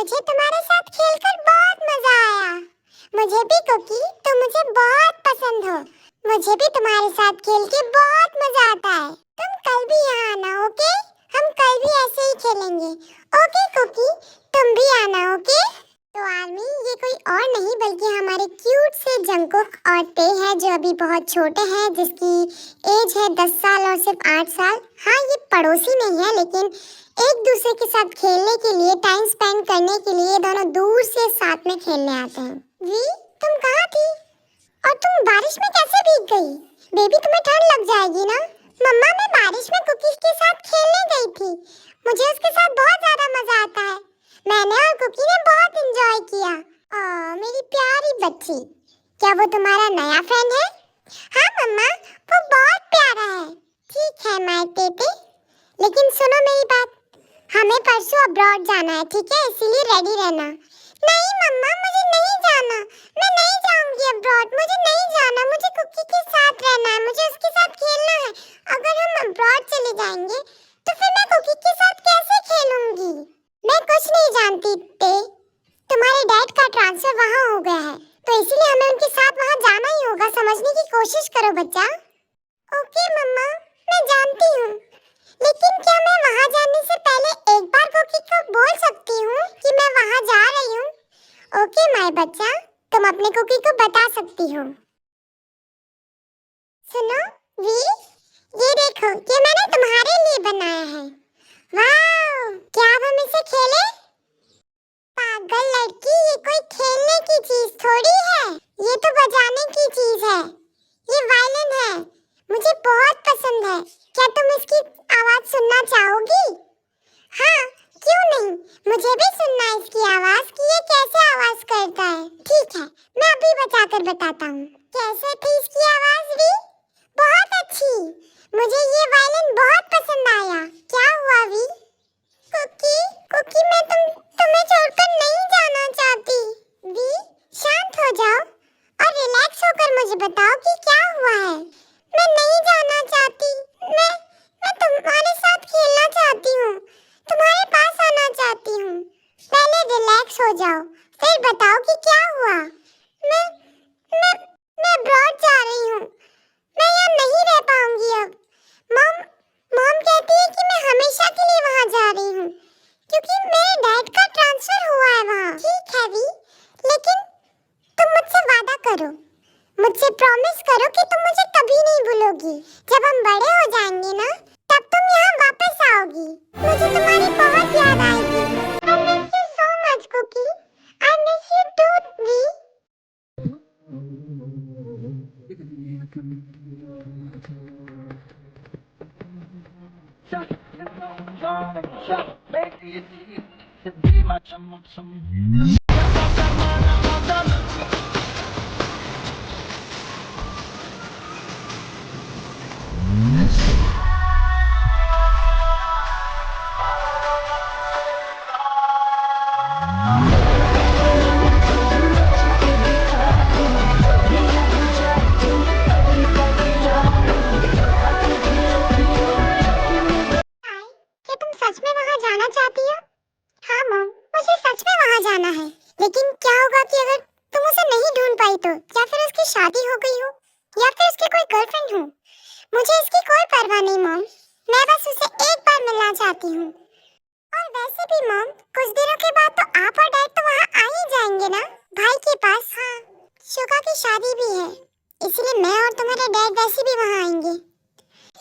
मुझे तुम्हारे साथ खेलकर बहुत मजा आया। मुझे भी कुकी, तुम मुझे बहुत पसंद हो। मुझे भी तुम्हारे साथ खेल के बहुत मजा आता है। तुम कल भी यहाँ आना, ओके? हम कल भी ऐसे ही खेलेंगे, ओके कुकी? तुम भी आना, ओके? तो आर्मी, ये कोई और नहीं बल्कि हमारे क्यूट से जंगकुक और टे है, जो अभी बहुत छोटे हैं, जिसकी एज है 10 साल और सिर्फ 8 साल। हाँ, ये पड़ोसी नहीं है, लेकिन एक दूसरे के साथ खेलने के लिए, टाइम स्पेंड करने के लिए दोनों दूर से साथ में खेलने आते हैं। वी, तुम कहाँ थी? और तुम बारिश में कैसे भीग गई? बेबी, तुम्हें ठंड लग जाएगी ना। मम्मा, मैं बारिश में कुकीज के साथ खेलने गई थी। मुझे उसके साथ बहुत ज्यादा मजा आता है। मैंने और कुकी ने बहुत एंजॉय किया। मेरी प्यारी बच्ची, क्या वो तुम्हारा नया फ्रेंड है? हाँ मम्मा, वो बहुत प्यारा है। ठीक है माय टेटे, लेकिन सुनो मेरी बात, हमें परसों अब्रॉड जाना है, ठीक है? इसीलिए रेडी रहना। नहीं मम्मा, मुझे नहीं जाना। मैं नहीं जाऊंगी अब्रॉड, मुझे नहीं जाना। मुझे कुकी के साथ रहना है, मुझे उसके साथ खेलना है। अगर हम अब्रॉड चले जाएंगे तो फिर मैं कुकी के साथ कैसे खेलूंगी? मैं कुछ नहीं जानती टे, तुम्हारे डैड का ट्रांसफर वहाँ हो गया है, तो इसीलिए हमें उनके साथ वहाँ जाना ही होगा। समझने की कोशिश करो बच्चा। ओके मम्मा, मैं जानती हूँ, लेकिन क्या मैं वहाँ जाने से पहले एक बार कुकी को बोल सकती हूँ कि मैं वहाँ जा रही हूँ? ओके माय बच्चा, तुम अपने कुकी को बता सकती हो। सुनो वी, ये देखो, ये मैंने तुम्हारे लिए बनाया है। वाह, क्या अब हम इसे खेलें? पागल लड़की, ये कोई खेलने की चीज थोड़ी है, ये तो बजाने की चीज है। ये वायलिन है, मुझे बहुत पसंद है। क्या तुम इसकी आवाज सुनना चाहोगी? हाँ, क्यों नहीं, मुझे भी सुनना है इसकी आवाज कि ये कैसे आवाज करता है। ठीक है, मैं अभी बजाकर बताता हूँ। कैसे थी इसकी आवाज भी? बहुत अच्छी, मुझे ये वायलिन बहुत पसंद आया। क्या हुआ वी? कुकी, कुकी, मैं तुम्हें छोड़कर नहीं जाना चाहती। वी, शांत हो जाओ और रिलैक्स होकर मुझे बताओ कि क्या हुआ है। मैं नहीं जाना चाहती, मैं तुम्हारे साथ खेलना चाहती हूँ, तुम्हारे पास आना चाहती हूँ। पहले रिलैक्स हो जाओ, फिर बताओ कि क्या हुआ। मैं मैं मैं अब्रॉड जा रही हूँ, मैं यहाँ नहीं रह पाऊंगी अब। मॉम मॉम कहती है कि मैं हमेशा के लिए वहाँ जा रही हूँ, क्योंकि मेरे डैड का ट्रांसफर हुआ है वहाँ। ठीक है वी, लेकिन तुम मुझसे वादा करो, मुझसे प्रॉमिस करो कि तुम मुझे कभी नहीं भूलोगी। जब हम बड़े हो जाएंगे ना, तब तुम यहाँ वापस आओगी। मुझे तुम्हारी बहुत याद आएगी। I miss you so much, Cookie. I miss you too, V. क्या तुम सच में वहाँ जाना चाहती हो? हाँ मॉम, मुझे सच में वहाँ जाना है, लेकिन क्या होगा कि अगर तुम उसे नहीं ढूंढ पाई तो? या फिर उसकी शादी हो गई हो, या फिर उसके कोई गर्लफ्रेंड हो? मुझे इसकी कोई परवाह नहीं मॉम, मैं बस उसे एक बार मिलना चाहती हूँ। और वैसे भी मॉम, कुछ दिनों के बाद तो आप और डैड तो वहाँ आ ही जाएंगे ना, भाई के पास। हाँ, शुगा की शादी भी है, इसलिए मैं और तुम्हारे डैड वैसे भी वहाँ आएंगे।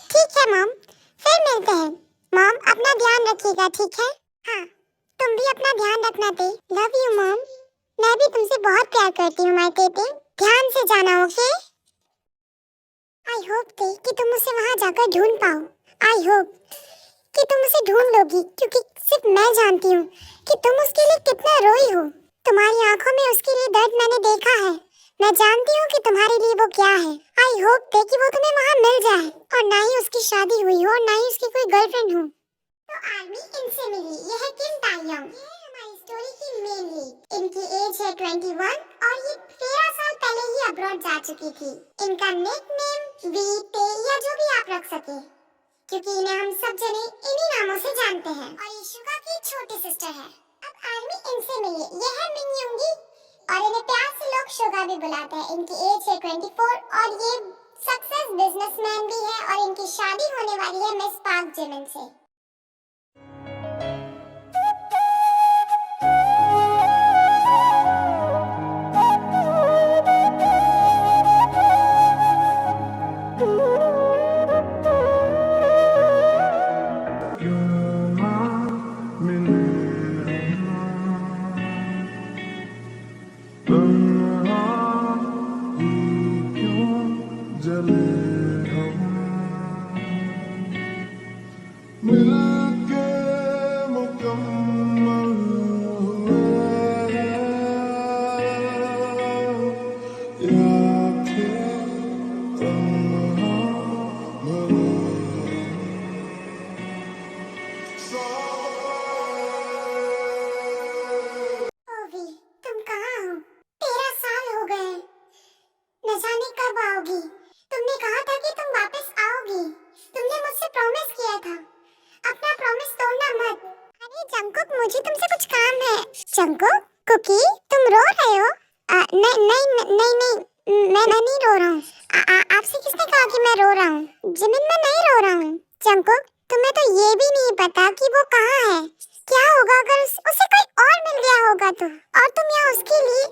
ठीक है मॉम, फिर मिलते हैं। मॉम, अपना ध्यान रखिएगा, ठीक है? हाँ, तुम भी अपना ध्यान रखना टे। Love you mom. मैं भी तुमसे बहुत प्यार करती हूँ माय टेटे। ध्यान से जाना, ओके? आई होप टे कि तुम उसे वहाँ जाकर ढूंढ पाओ। आई होप कि तुम उसे ढूंढ लोगी, क्योंकि सिर्फ मैं जानती हूँ कि तुम उसके लिए कितना रोई हो। तुम्हारी आंखों में उसके लिए दर्द मैंने देखा है। मैं जानती हूँ कि तुम्हारे लिए वो क्या है। आई होप टे कि वो तुम्हें वहाँ मिल जाए, और ना ही उसकी शादी हुई हो, ना ही उसकी कोई गर्लफ्रेंड हो। तो आर्मी इनसे मिली, ये है किम तायंग। ये है हमारी स्टोरी की मेन लीड। इनकी एज है 21 और ये 13 साल पहले ही अब्रॉड जा चुकी थी। इनका निकनेम वी, टे या जो भी आप रख सके, क्योंकि इन्हें हम सब जने इन्हीं नामों से जानते हैं। और ये शुगा की छोटी सिस्टर है। अब आर्मी इनसे मिलिए, ये है मिन्यूंगी और इन्हें प्यार से लोग शुगा भी बुलाते हैं। इनकी एज है 24 और ये सक्सेस बिजनेसमैन भी है और इनकी शादी होने वाली है मिस पार्क जिमिन से। तुम कहाँ हो? 13 साल हो गए, न जाने कब आओगी। तुमने कहा था कि तुम वापस आओगी। तुमने मुझसे प्रॉमिस किया था, अपना प्रॉमिस तोड़ना मत। अरे जंकुक, मुझे तुमसे कुछ काम है। जंकुक, कुकी, तुम रो रहे हो? नहीं नहीं नहीं नहीं, मैं नहीं रो रहा हूँ। आपसे किसने कहा कि मैं रो रहा हूँ? जिमिन, मैं नहीं रो रहा हूँ। जंकुक, तुम्हें तो ये भी नहीं पता कि वो कहाँ है। क्या होगा अगर उसे कोई और मिल गया होगा तो? और तुम यहाँ उसके लिए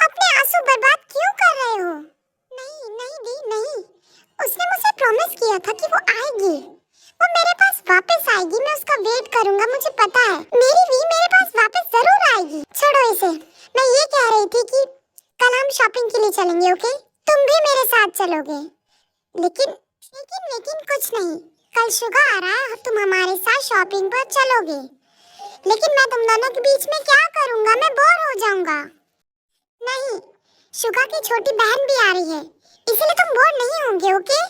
अपने आंसू बर्बाद क्यों कर रहे हो? नहीं नहीं दी, नहीं। उसने मुझे प्रॉमिस किया था कि वो आएगी, वो मेरे पास वापस आएगी। मैं उसका वेट करूंगा, मुझे पता है। मेरी वी मेरे पास वापस जरूर आएगी। छोड़ो इसे। मैं ये कह रही थी कि कल हम शॉपिंग के लिए चलेंगे, ओके? तुम भी मेरे साथ चलोगे। लेकिन लेकिन लेकिन कुछ नहीं, कल शुगा आ रहा है, तुम हमारे साथ शॉपिंग पर चलोगे। लेकिन मैं तुम दोनों के बीच में क्या करूंगा? मैं बोर हो जाऊंगा। नहीं, शुगा की छोटी बहन भी आ रही है, इसलिए तुम बोर नहीं होंगे, ओके?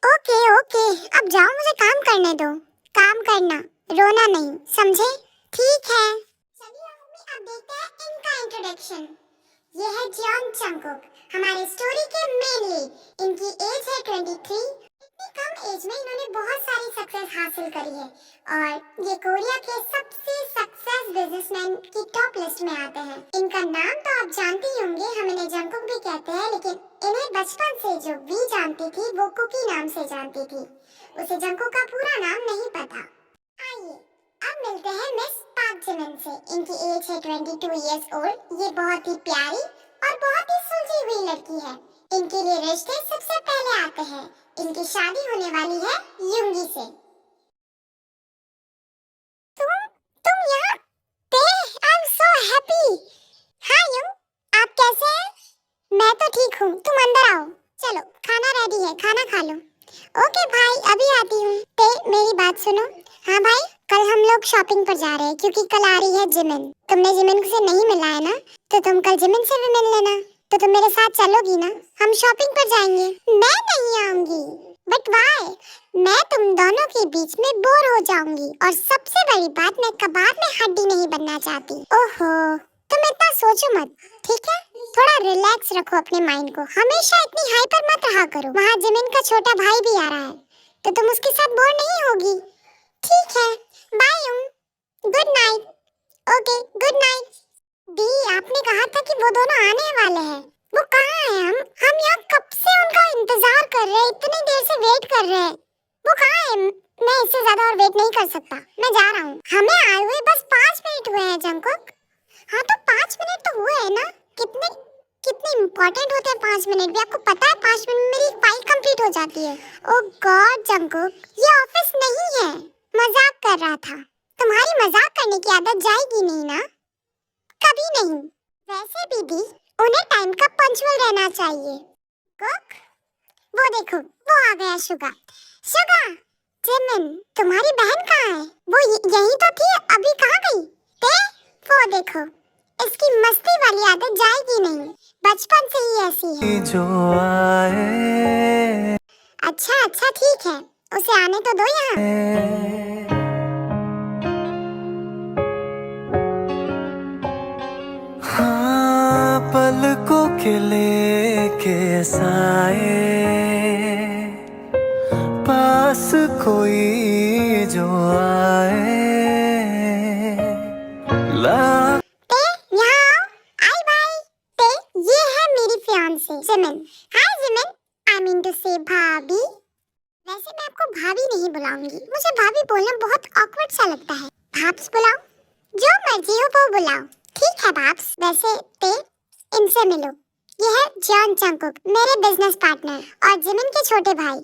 ओके ओके, अब जाओ, मुझे काम करने दो। काम करना, रोना नहीं, समझे? ठीक है। चलिए अब देखते हैं इनका इंट्रोडक्शन। ये है जॉन जंकुक, हमारी स्टोरी के मेन लीड। इनकी एज है 23। इतनी कम एज में इन्होंने बहुत सारी सक्सेस हासिल करी है और ये कोरिया के सबसे सक्सेस बिजनेसमैन की टॉप लिस्ट में आते हैं। इनका नाम तो आप जानते ही होंगे, हम इन्हें जंकुक भी कहते हैं, लेकिन इन्हें बचपन से जो वी जानती थी वो कुकी नाम से जानती थी। उसे जंकुक का पूरा नाम नहीं पता। आइए अब मिलते हैं मिस पार्क जिमिन से। इनकी एज है 22 इयर्स ओल्ड। ये बहुत ही प्यारी और बहुत ही सुलझी हुई लड़की है। इनके लिए रिश्ते सबसे पहले आते हैं। इनकी शादी होने वाली है युंगी से। तुम यहाँ पे? I am so happy. Hi युंग, आप कैसे हैं? मैं तो ठीक हूँ, तुम अंदर आओ। चलो, खाना रेडी है, खाना खा लो। ओके भाई, अभी आती हूँ। ते मेरी बात सुनो। हाँ भाई, कल हम लोग शॉपिंग पर जा रहे हैं क्योंकि कल आ रही है जिमिन। तुमने जिमिन से नहीं मिला है ना, तो तुम कल जिमिन से भी मिल लेना। तो तुम मेरे साथ चलोगी ना? हम शॉपिंग पर जाएंगे। मैं नहीं आऊंगी। But why? मैं तुम दोनों के बीच में बोर हो जाऊंगी और सबसे बड़ी बात, मैं कबाब में हड्डी नहीं बनना चाहती। ओहो, तुम इतना सोचो मत, ठीक है? थोड़ा रिलैक्स रखो अपने माइंड को, हमेशा इतनी हाइपर मत रहा करो। वहाँ जिमिन का छोटा भाई भी आ रहा है, तो तुम उसके साथ बोर नहीं होगी। ठीक है, बाय युंग, good night. Okay, good night. दी, आपने कहा था कि वो दोनों आने वाले हैं, वो कहाँ हैं? हम यहाँ कब से उनका इंतजार कर रहे हैं, इतनी देर से वेट कर रहे हैं। वो कहाँ है? मैं इससे ज्यादा और वेट नहीं कर सकता, मैं जा रहा हूँ। हमें आए हुए बस 5 मिनट हुए हैं जंकुक। हाँ तो 5 मिनट तो हुए हैं ना? कितने कितने इम्पोर्टेंट होते हैं 5 मिनट भी, आपको पता है? 5 मिनट में मेरी फाइल कंप्लीट हो जाती है। ओह गॉड जंकुक, ये ऑफिस नहीं है, मजाक कर रहा था। तुम्हारी मजाक करने की आदत जाएगी नहीं ना? कभी नहीं। वैसे भी दी, उन्हें टाइम का पंक्चुअल रहना चाहिए। कुक, वो देखो, वो आ गया शुगा। शुगा, जिमिन, तुम्हारी बहन कहाँ है? वो यहीं तो थी, अभी कहाँ गई? ते, वो देखो, इसकी मस्ती वाली आदत जाएगी नहीं, बचपन से ही ऐसी है। जो आए। अच्छा अच्छा ठीक है, उसे आने तो दो यहाँ। हाँ, पलकों के लेके साए, पास कोई जो आए। भाभी। वैसे मैं आपको भाभी नहीं बुलाऊंगी, मुझे भाभी बोलना बहुत ऑकवर्ड सा लगता है। भाप्स बुलाओ, जो मर्जी हो वो बुलाओ। ठीक है भाप्स। वैसे ते इनसे मिलो, ये है जॉन जंगकुक, मेरे बिजनेस पार्टनर और जिमिन के छोटे भाई।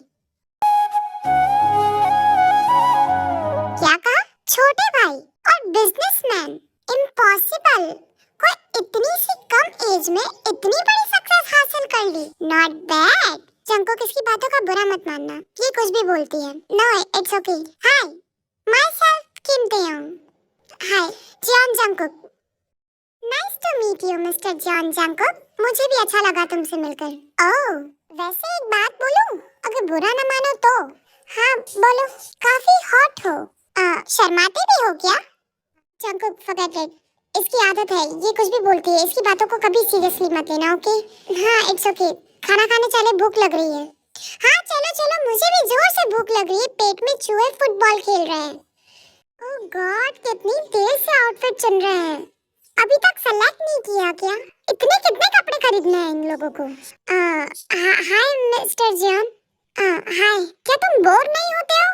क्या कहा? छोटे भाई और बिजनेसमैन? इम्पॉसिबल। कोई इतनी सी कम एज में इतनी बड़ी सक्सेस हासिल कर ली। Not bad. जंगकुक, इसकी बातों का बुरा मत मानना, ये कुछ भी बोलती है। No, it's okay. Hi, myself Kim Taeyong. Hi, John Jungkook. Nice to meet you mister John Jungkook. मुझे भी अच्छा लगा तुमसे मिलकर। ओह, वैसे एक बात बोलूं, अगर बुरा न मानो तो। हाँ बोलो। काफी हॉट हो। शर्माते भी हो क्या? Jungkook, forget it. इसकी आदत है, ये कुछ भी बोलती है। इसकी बातों को कभी सीरियसली मत लेना, ओके? हाँ, इट्स ओके। खाना खाने चले, भूख लग रही है। हाँ चलो चलो, मुझे भी जोर से भूख लग रही है। पेट में चूहे फुटबॉल खेल रहे हैं। ओह गॉड, कितनी देर से आउटफिट चुन रहे हैं। अभी तक सेलेक्ट नहीं किया क्या? इतने कितने कपड़े खरीदने हैं इन लोगों को? हाय मिस्टर जॉन। हाय, क्या तुम बोर नहीं होते हो?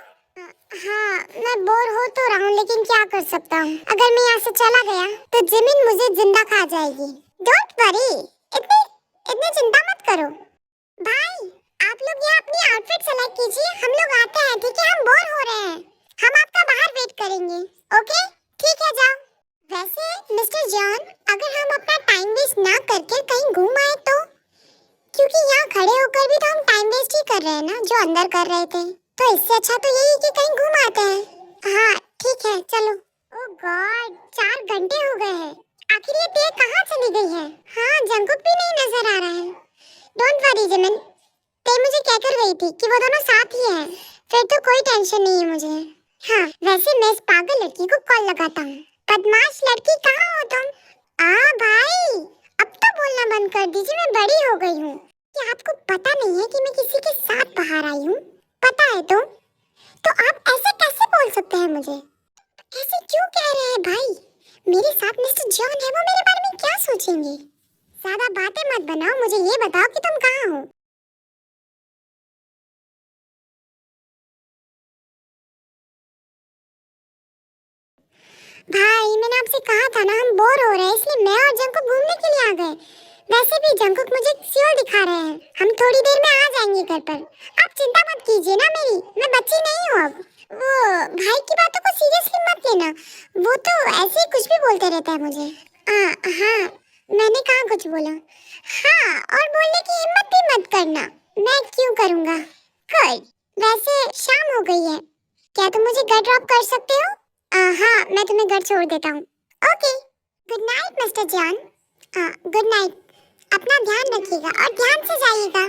हाँ, मैं बोर हो तो रहा हूँ, लेकिन क्या कर सकता हूँ। अगर मैं यहाँ से चला गया तो जिमिन मुझे जिंदा खा जाएगी। डोंट वरी, इतनी इतनी चिंता मत करो। भाई, आप लोग यहाँ अपनी आउटफिट सेलेक्ट कीजिए, हम लोग आते हैं, ठीक है? हम बोर हो रहे हैं, हम आपका बाहर वेट करेंगे। ओके, ठीक है, जाओ। वैसे मिस्टर जॉन, अगर हम अपना टाइम वेस्ट ना करके कहीं घूम आए तो? क्योंकि यहाँ खड़े होकर भी तो हम टाइम वेस्ट ही कर रहे हैं ना, जो अंदर कर रहे थे। तो इससे अच्छा तो यही कि कहीं घूम आते हैं। हाँ ठीक है, चलो। ओह गॉड, 4 घंटे हो गए हैं। आखिर ये ते कहाँ चली गई है? हाँ, जंगकुक भी नहीं नजर आ रहा है। डोंट वरी जिमिन, ते मुझे कह कर गई थी कि वो दोनों साथ ही हैं। फिर तो कोई टेंशन नहीं है मुझे। हाँ, वैसे मैं इस पागल लड़की को कॉल लगाता हूँ। बदमाश लड़की, कहाँ हो तुम? भाई, अब तो बोलना बंद कर दीजिए, मैं बड़ी हो गई हूँ। क्या आपको पता नहीं है कि मैं किसी के साथ बाहर आई हूँ? पता है तो आप ऐसे कैसे बोल सकते हैं मुझे? ऐसे क्यों कह रहे हैं भाई? मेरे साथ मिस्टर जॉन है, वो मेरे बारे में क्या सोचेंगे? ज्यादा बातें मत बनाओ, मुझे ये बताओ कि तुम कहाँ हो? भाई, मैंने आपसे कहा था ना, हम बोर हो रहे हैं, इसलिए मैं और जंकुक घूमने के लिए आ गए। वैसे भी जंकुक मुझे सियोल दिखा रहे हैं, हम थोड़ी देर में आ जाएंगे घर पर। आप चिंता मत कीजिए ना मेरी, मैं बच्ची नहीं हूँ अब। वो भाई की बातों को सीरियसली मत लेना, वो तो ऐसे ही कुछ भी बोलते रहता है मुझे। हाँ, मैंने कहाँ कुछ बोला? हाँ, और बोलने की हिम्मत भी मत करना। मैं क्यों करूँगा? गुड। वैसे शाम हो गई है, क्या तुम मुझे घर ड्रॉप कर सकते हो? हाँ, मैं तुम्हें घर छोड़ देता हूँ। Okay, good night mister John. Good night. अपना ध्यान रखिएगा और ध्यान से जाइएगा।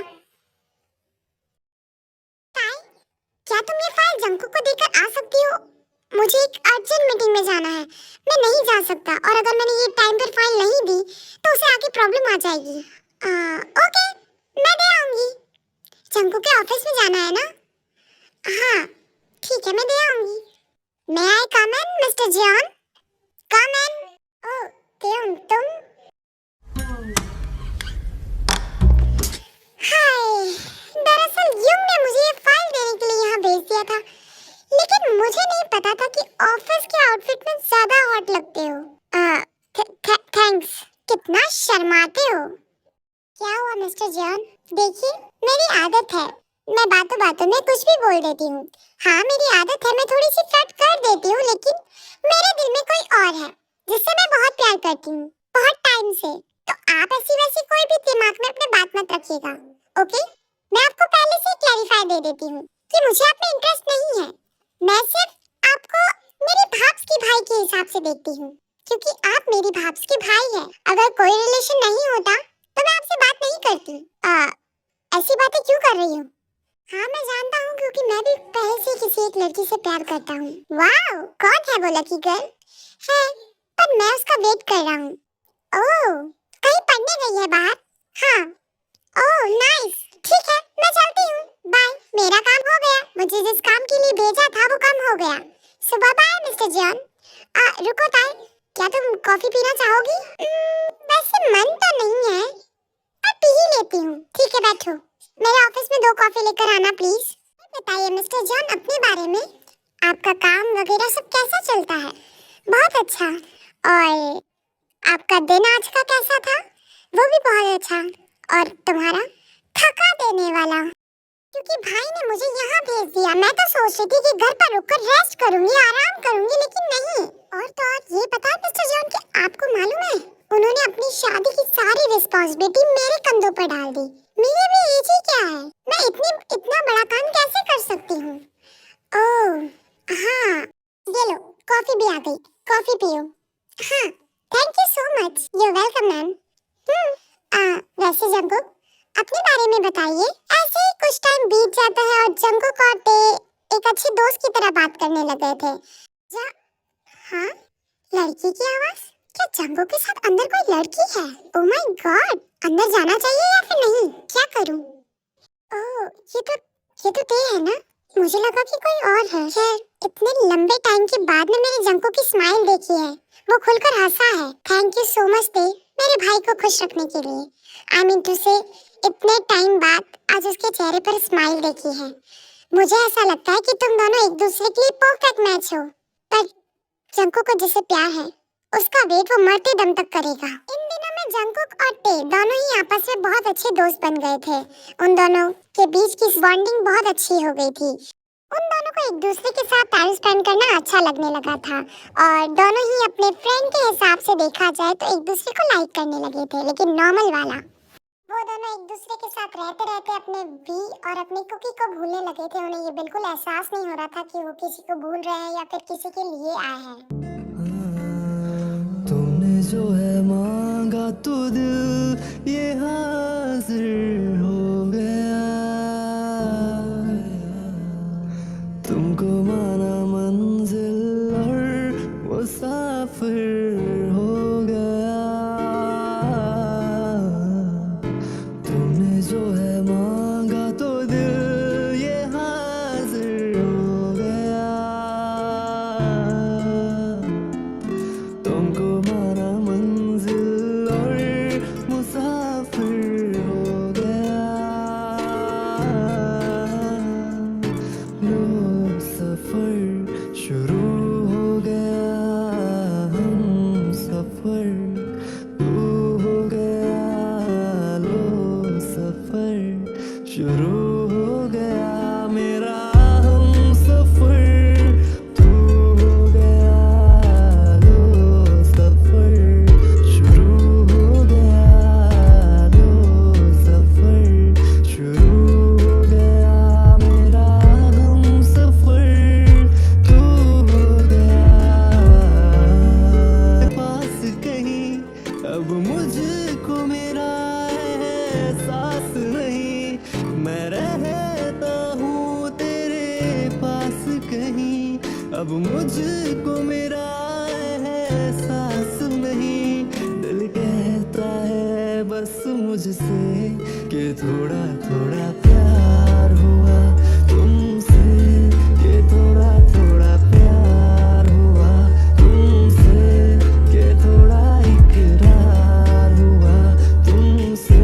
काय, क्या तुम ये फाइल जंकुक को देकर आ सकती हो? मुझे एक अर्जेंट मीटिंग में जाना है, मैं नहीं जा सकता, और अगर मैंने ये टाइम पर फाइल नहीं दी तो उसे आगे प्रॉब्लम आ जाएगी। ओके, मैं दे आऊंगी। जंकुक के ऑफिस में जाना है ना? हाँ ठीक है, मैं दे आऊंगी। May I come in, Mr. John? Come in. Oh, तुम? हाय, दरअसल युंग ने मुझे ये फाइल देने के लिए यहाँ भेज दिया था, लेकिन मुझे नहीं पता था कि ऑफिस के आउटफिट में ज्यादा हॉट लगते हो। थैंक्स। कितना शर्माते हो। क्या हुआ मिस्टर जॉन? देखिए, मेरी आदत है, मैं बातों बातों में कुछ भी बोल देती हूँ। हाँ, मेरी आदत है, मैं थोड़ी सी फ्लर्ट कर देती हूँ, लेकिन मेरे दिल में कोई और है जिससे मैं बहुत प्यार करती हूँ, बहुत टाइम से। तो आप ऐसी वैसी कोई भी दिमाग में अपने बात मत रखिएगा, ओके? मैं आपको पहले से क्लैरिफाई दे देती हूँ कि मुझे आप में इंटरेस्ट नहीं है। मैं सिर्फ आपको मेरी भाप्स की भाई के हिसाब से देखती हूँ, क्योंकि आप मेरी भाप्स के भाई हैं। अगर कोई रिलेशन नहीं होता तो मैं आपसे बात नहीं करती। ऐसी बातें क्यों कर रही हो? हाँ, मैं जानता हूँ, क्योंकि मैं भी पहले से किसी एक लड़की से प्यार करता हूँ। वाओ, कौन है वो लकी गर्ल? है, पर मैं उसका वेट कर रहा हूँ। ओह, कहीं पढ़ने गई है बाहर? हाँ। ओह नाइस, ठीक है, मैं चलती हूँ, बाय। मेरा काम हो गया, मुझे जिस काम के लिए भेजा था वो काम हो गया। सुबह बाय मिस्टर जॉन। रुको ताई, क्या तुम कॉफी पीना चाहोगी? वैसे मन तो नहीं है, पर पी ही लेती हूँ। ठीक है, बैठो। मेरे ऑफिस में 2 कॉफी लेकर आना प्लीज। बताइए मिस्टर जॉन अपने बारे में, आपका काम वगैरह सब कैसा चलता है? बहुत अच्छा। और आपका दिन आज का कैसा था? वो भी बहुत अच्छा। और तुम्हारा? थका देने वाला। क्योंकि भाई ने मुझे यहाँ भेज दिया। मैं तो सोच रही थी कि घर पर रुककर रेस्ट करूंगी, आराम करूंगी, लेकिन नहीं। और तो और ये पता है मिस्टर जॉन कि आपको मालूम है उन्होंने अपनी शादी की सारी रिस्पांसिबिलिटी मेरे कंधों पर डाल दी। मेरी भी एज ही क्या है, मैं इतना बड़ा काम कैसे कर सकती हूँ? ओह हाँ, ये लो कॉफी भी आ गई, कॉफी पियो। हाँ thank you so much. You welcome ma'am. वैसे जंकुक अपने बारे में बताइए। ऐसे ही कुछ टाइम बीत जाता है और जंकुक और ते एक अच्छे दोस्त की तरह बात करने लग गए थे। हाँ, लड़की की आवाज? क्या जंकुक के साथ अंदर कोई लड़की है? ओह माय गॉड, अंदर जाना चाहिए या फिर नहीं? क्या करूं? ओह ये तो ते है ना? मुझे लगा कि कोई और है। खैर इतने लंबे टाइम के बाद में मेरे जंकुक की स्माइल देखी है, वो खुलकर हंसा है। थैंक यू सो मच ते, मेरे भाई को खुश रखने के लिए। आई मीन टू से इतने टाइम बाद आज उसके चेहरे पर स्माइल देखी है। मुझे ऐसा लगता है कि तुम दोनों एक दूसरे के लिए परफेक्ट मैच हो। पर जंकुक को जिससे प्यार है उसका वेट वो मरते दम तक करेगा। इन दिनों में जंकुक और टे दोनों ही आपस में बहुत अच्छे दोस्त बन गए थे। उन दोनों के बीच की बॉन्डिंग बहुत अच्छी हो गई थी। उन दोनों को एक दूसरे के साथ टाइम स्पेंड करना अच्छा लगने लगा था और दोनों ही अपने फ्रेंड के हिसाब से देखा जाए तो एक दूसरे को लाइक करने लगे थे, लेकिन नॉर्मल वाला। वो दोनों एक दूसरे के साथ रहते रहते अपने बी और अपनी कुकी को भूलने लगे थे। उन्हें ये बिल्कुल एहसास नहीं हो रहा था कि वो किसी को भूल रहे हैं या फिर किसी के लिए आए हैं। तुमने जो है मांगा तो दिल ये हाजिर हो गया, तुमको माना मंजिल और मुसाफिर हो गया। तुमने जो है मांगा तो दिल ये हाजिर हो गया, तुमको माना मंजिल और मुसाफिर हो गया। लो सफर शुरू हो गया, हम सफर तू हो गया। लो सफर शुरू हो गया, मेरा हम सफर तू हो गया। लो सफर शुरू हो गया, लो सफर शुरू हो गया, मेरा हम सफर तू हो गया। पास कहीं अब मुझको मेरा एहसास नहीं, मैं रहता हूँ तेरे पास कहीं। अब मुझको मेरा एहसास नहीं, दिल कहता है बस मुझसे कि थोड़ा थोड़ा प्यार हुआ तुमसे, कि थोड़ा थोड़ा प्यार हुआ तुमसे, कि थोड़ा इकरार हुआ तुमसे,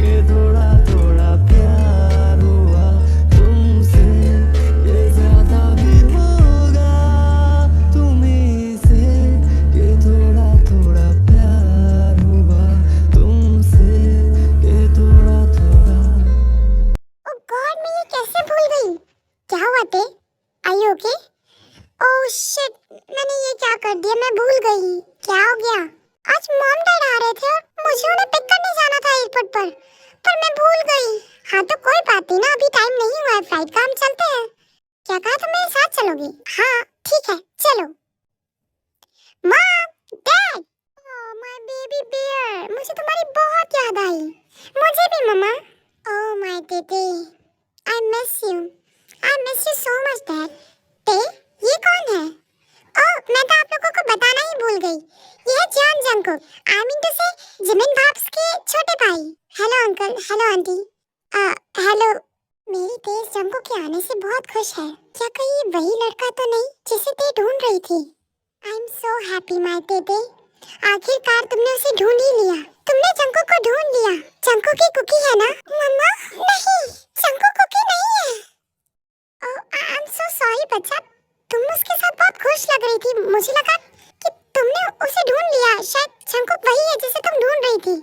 कि थोड़ा थोड़ा प्यार हुआ तुमसे, ये ज्यादा भी होगा तुम्हीं से, कि थोड़ा थोड़ा प्यार हुआ तुमसे, कि थोड़ा थोड़ा। ओह गॉड, मैं ये कैसे भूल गई? क्या हुआ ते? Are you okay? Oh shit, मैंने ये क्या कर दिया, मैं भूल गई। क्या हो गया? आज मॉम डैड आ रहे थे और मुझे उन्हें पिक करने जाना था एयरपोर्ट पर मैं भूल गई। हाँ तो कोई बात नहीं ना, अभी टाइम नहीं हुआ है फ्लाइट का, हम चलते हैं। क्या कहा तुम मेरे साथ चलोगी? हाँ ठीक है चलो। Mom dad, oh my baby bear, मुझे तुम्हारी बहुत याद आई। मुझे भी मम्मा। Oh my baby, I miss you so much dad. ते ये कौन है? ओह मैं तो आप लोगों को बताना ही भूल गई, ये है Jeon Jungkook, I mean to say Jimin भाब्स के छोटे भाई। Hello uncle, hello aunty. Hello. मेरी तेज जंकुक के आने से बहुत खुश है। क्या कहीं ये वही लड़का तो नहीं जिसे ते ढूंढ रही थी? आई am so happy my baby. आखिरकार तुमने उसे ढूंढ ही लिया। तुमने जंकुक को ढूंढ लिया। जंकुक की कुकी है ना? मम्मा नहीं, जंकुक कुकी नहीं है। ओह आई एम सो सॉरी बच्चा, तुम उसके साथ बहुत खुश लग रही थी। मुझे लगा कि तुमने उसे ढूंढ लिया। शायद जंकुक वही है जिसे तुम ढूंढ रही थी।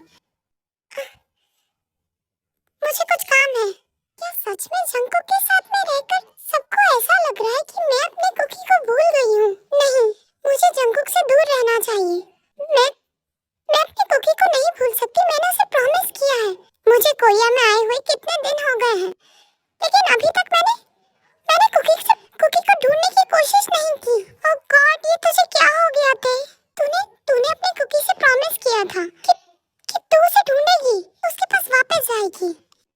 मुझे कुछ काम है। क्या सच में जंकुक के साथ में रहकर सबको ऐसा लग रहा है कि मैं अपनी कुकी को भूल गई हूँ? नहीं, मुझे जंकुक से दूर रहना चाहिए। मैं अपनी कुकी को नहीं भूल सकती। मैंने उसे प्रॉमिस किया है। मुझे कोरिया में आए हुए कितने दिन हो गए हैं, लेकिन अभी तक मैंने कुकी को ढूंढने की कोशिश नहीं की। ओह गॉड, ये तुझे क्या हो गया थे? तूने अपनी कुकी से प्रॉमिस किया था कि तू उसे ढूंढेगी, उसके पास वापस जाएगी,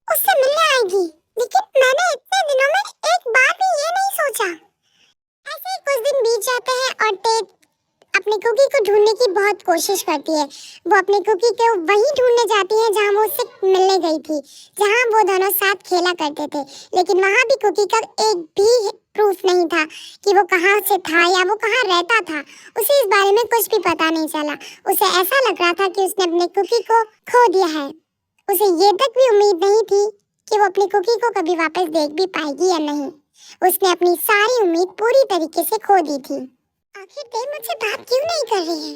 उससे मिलने आएगी। लेकिन मैंने इतने दिनों में एक बार भी ये नहीं सोचा। ऐसे ही कुछ दिन बीत जाते हैं और टेट अपनी कुकी को ढूंढने की बहुत कोशिश करती है। वो अपनी कुकी को वहीं ढूंढने जाती है जहाँ वो उससे मिलने गई थी, जहाँ वो दोनों साथ खेला करते थे। लेकिन वहाँ भी कुकी का एक भी प्रूफ नहीं था कि वो कहाँ से था या वो कहाँ रहता था। उसे इस बारे में कुछ भी पता नहीं चला। उसे ऐसा लग रहा था कि उसने अपनी कुकी को खो दिया है। उसे ये तक भी उम्मीद नहीं थी कि वो अपनी कुकी को कभी वापस देख भी पाएगी या नहीं। उसने अपनी सारी उम्मीद पूरी तरीके से खो दी थी। आखिर ते मुझसे बात क्यों नहीं कर रही है?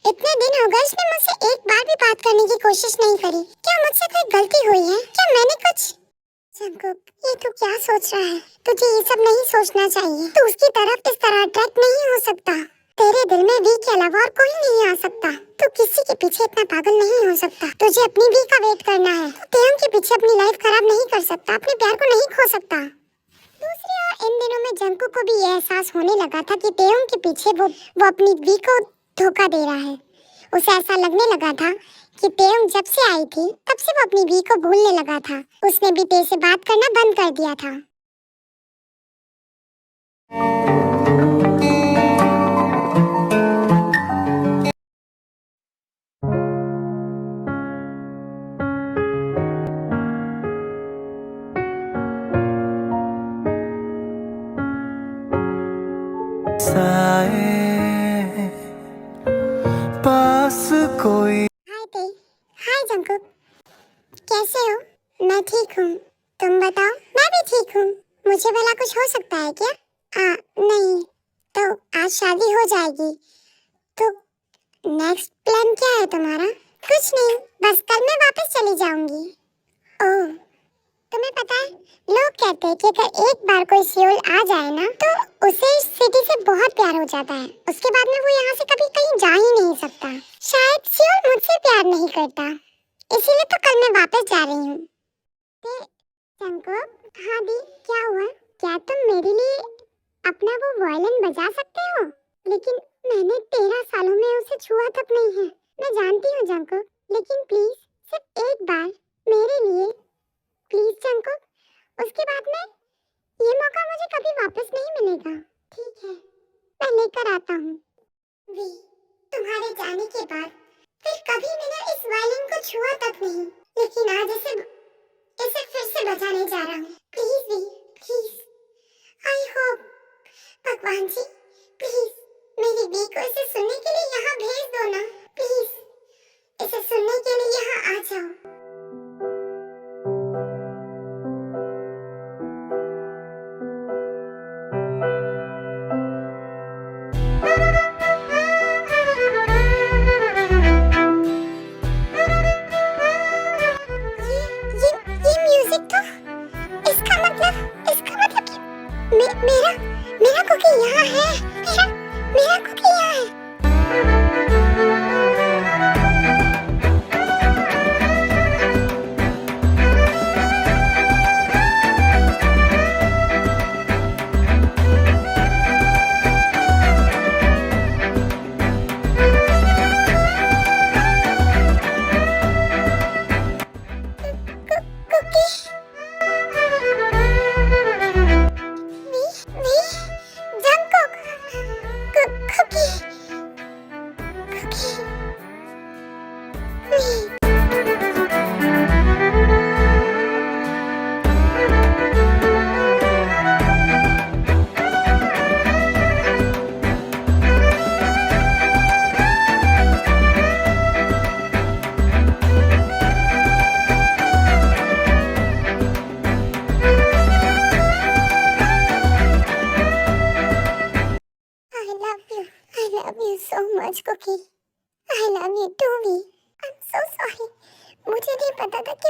इतने दिन हो गए उसने मुझसे एक बार भी बात करने की कोशिश नहीं करी। क्या मुझसे कोई गलती हुई है? क्या मैंने कुछ? जंकुक, ये तू क्या सोच रहा है? तुझे ये सब नहीं सोचना चाहिए। तू उसकी तरफ इस तरह अट्रैक्ट नहीं हो सकता। तेरे दिल में वी के अलावा और कोई नहीं आ सकता। तू किसी के पीछे इतना पागल नहीं हो सकता। तुझे अपनी वी का वेट करना है। तू तेयम के पीछे अपनी लाइफ खराब नहीं कर सकता, अपने प्यार को नहीं खो सकता। दूसरी ओर इन दिनों में जंकुक को भी ये एहसास होने लगा था कि तेयम के पीछे वो अपनी वी को धोखा दे रहा है। उसे ऐसा लगने लगा था कि तेयम जब से आई थी तब से वो अपनी वी को भूलने लगा था। उसने भी ते से बात करना बंद कर दिया था। पास कोई। हाय ते, हाय जंकुक, कैसे हो? मैं ठीक हूँ, तुम बताओ? मैं भी ठीक हूँ। मुझे भला कुछ हो सकता है क्या? नहीं, तो आज शादी हो जाएगी तो नेक्स्ट प्लान क्या है तुम्हारा? कुछ नहीं, बस कल मैं वापस चली जाऊंगी। ओह, तुम्हें पता है लोग कहते हैं कि अगर एक बार कोई सियोल आ जाए ना तो उसे इस सिटी से बहुत प्यार हो जाता है। उसके बाद में वो यहाँ से कभी कहीं जा ही नहीं सकता। शायद सियोल मुझसे प्यार नहीं करता, इसीलिए तो कल मैं वापस जा रही हूँ। जंकुक, हाँ दी, क्या हुआ? क्या तुम मेरे लिए अपना वो वायलिन बजा सकते हो? लेकिन मैंने 13 सालों में उसे छुआ तक नहीं है। मैं जानती हूँ जंकुक, लेकिन प्लीज सिर्फ एक बार मेरे लिए, प्लीज जंकुक। उसके बाद में ये मौका मुझे कभी वापस नहीं मिलेगा। ठीक है, मैं लेकर आता हूँ। वी, तुम्हारे जाने के बाद फिर कभी मैंने इस वायलिन को छुआ तक नहीं, लेकिन आज इसे फिर से बजाने जा रहा हूँ। Please V, please, I hope, भगवान जी प्लीज मेरी वी को इसे सुनने के लिए यहाँ भेज दो ना। प्लीज इसे सुनने के लिए यहाँ आ जाओ। ये म्यूजिक तो इसका मतलब कि मेरा कुकी यहाँ है। मेरा कुकी यहाँ है। Love you so much cookie. I love you too भी। I am so sorry. मुझे नहीं पता था कि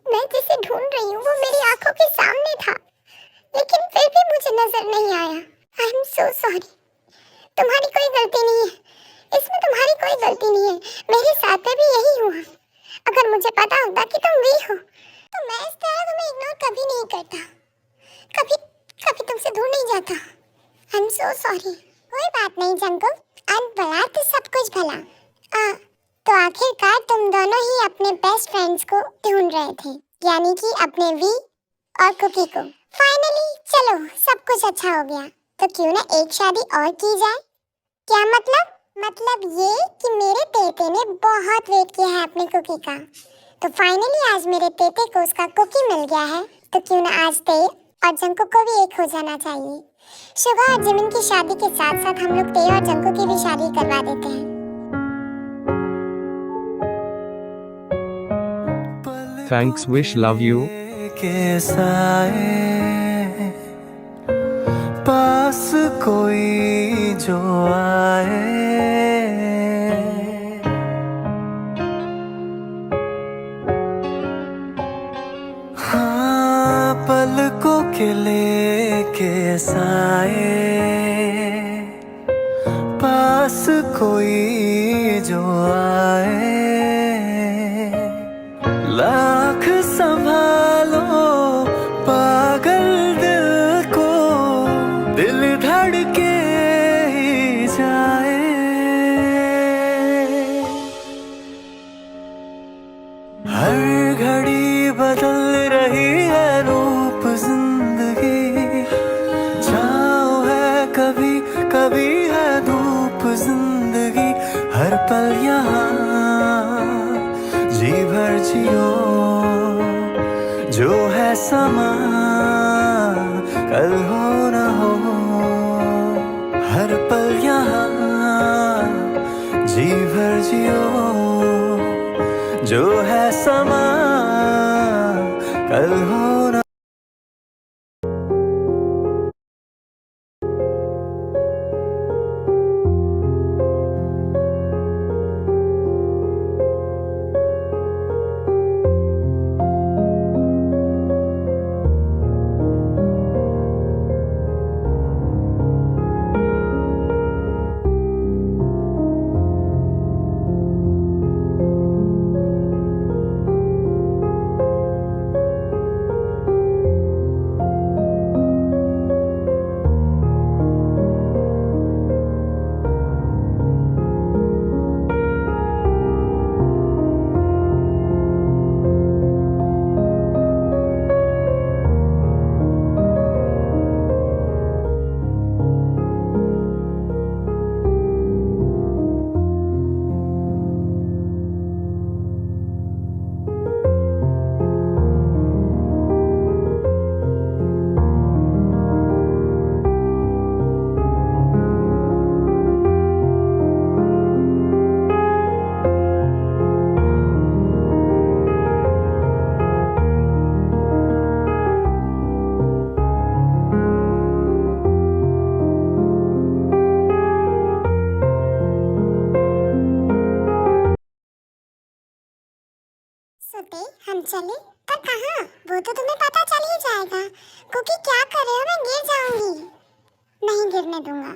मैं जिसे ढूंढ रही हूँ वो मेरी आंखों के सामने था, लेकिन फिर भी मुझे नजर नहीं आया। आई एम सो सॉरी। तुम्हारी कोई गलती नहीं है, इसमें तुम्हारी कोई गलती नहीं है। मेरे साथ में भी यही हुआ। अगर मुझे पता होता कि तुम वीक हो तो मैं इस तरह तुम्हें इग्नोर कभी नहीं करता, कभी कभी तुमसे दूर नहीं जाता। आई एम सो सॉरी। कोई बात नहीं जंकुक, अन भला तो सब कुछ भला। तो आखिरकार तुम दोनों ही अपने बेस्ट फ्रेंड्स को ढूंढ रहे थे, यानी कि अपने वी और कुकी को। फाइनली चलो सब कुछ अच्छा हो गया, तो क्यों ना एक शादी और की जाए। क्या मतलब? मतलब ये कि मेरे तेते ने बहुत वेट किया है अपनी कुकी का, तो फाइनली आज मेरे तेते को उसका कुकी मिल गया है, तो क्यों ना आज ते और जंकुक को भी एक हो जाना चाहिए। शुगा और जिमिन की शादी के साथ साथ हम लोग ते और जंकुक की भी शादी करवा देते हैं। Thanks, wish, love you. के साए पास कोई जो आए, हाँ पलकों के लेके साए पास कोई जो आए, लाख संभालो पागल दिल को, दिल धड़के ही जाए। हर घड़ी बदल रही है रूप जिंदगी, छाँव है कभी कभी है धूप जिंदगी, हर पल यहाँ जी भर जियो, जो है समा कल हो न हो, हर पल यहाँ जी भर जियो, जो है समा कल हो न। सोते हम चले पर कहाँ, वो तो तुम्हें पता चल ही जाएगा। कुकी क्या कर रहे हो, मैं गिर जाऊंगी। नहीं गिरने दूंगा।